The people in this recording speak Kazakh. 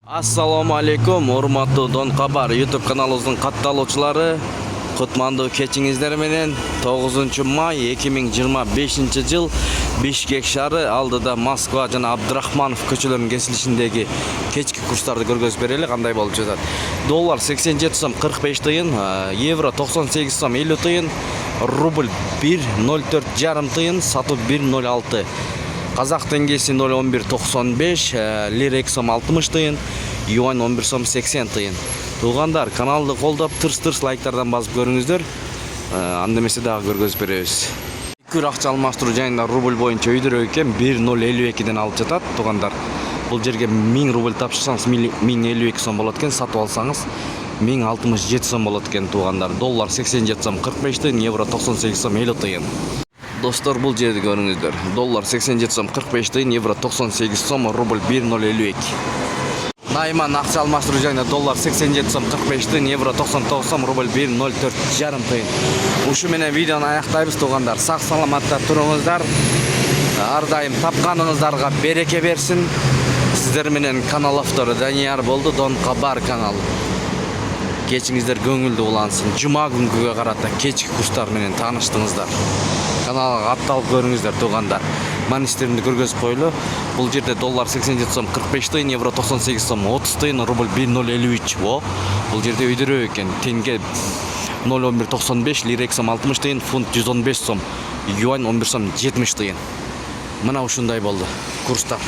Assalomu alaykum, hurmatli Don Xabar YouTube kanalımızın kattaloçları. Kutmandu keçingizler menen 9 may 2025 yıl Bishkek şahri aldıda Moskva jana Abdurahmanov köçelеринин kesilişindeki keçki kurstарды көргөзүп берели кандай болуп жатат. Доллар 87 сом 45 тыйын, евро 98 сом 50 тыйын, рубль 1.04 жарым тыйын, сатуу 1.06. Қазақ теңгесі 0.1195, лира 2 сом 60 тыйын, юань 11 сом 80 тыйын. Туғандар, каналды қолдап тырс-тырс лайктардан басып көріңіздер. Андемесе дағы көргөзүп беребиз. Күр акча алмаштыруу жайында рубль боюнча өйдөрөк экен 1.052ден алып жатат. Туғандар, бұл жерге 1000 рубль тапшырсаңыз 1052 сом болот экен, сатып алсаңыз 1067 сом болот экен. Туғандар, доллар 87 сом 45 тыйын, евро 98 сом 50 тыйын. Достор, бұл жерді көріңіздер. Доллар 87 сом 45 тыйын, евро 98 сом, рубль 1.052. Найман акча алмаштыруу жайында доллар 87 сом 45 тыйын, евро 99 сом, рубль 1.04 жарым тыйын. Ушу менен видеону аяктайбыз туғандар. Сак саламатта туруңуздар. Ар дайым тапканыңыздарга береке берсин. Сиздер менен канал автору Данияр болду, Дон Xabar каналы. Кечиңиздер көңүлдүү улансын. Жума күнгүгө карата кечки курстар менен тааныштыңыздар. Каналга атталып көрүңүздөр туғандар. Манистеримди көргөзүп койлу. Бул жерде доллар 87 сом 45 тыйын, евро 98 сом 30 тыйын, рубль 1.053. Бул жерде өйдөрөк экен. Тенге 0.1195, лира 2 сом 60 тыйын, фунт 115 сом, юань 11 сом 70 тыйын. Мына ушундай болду курстар.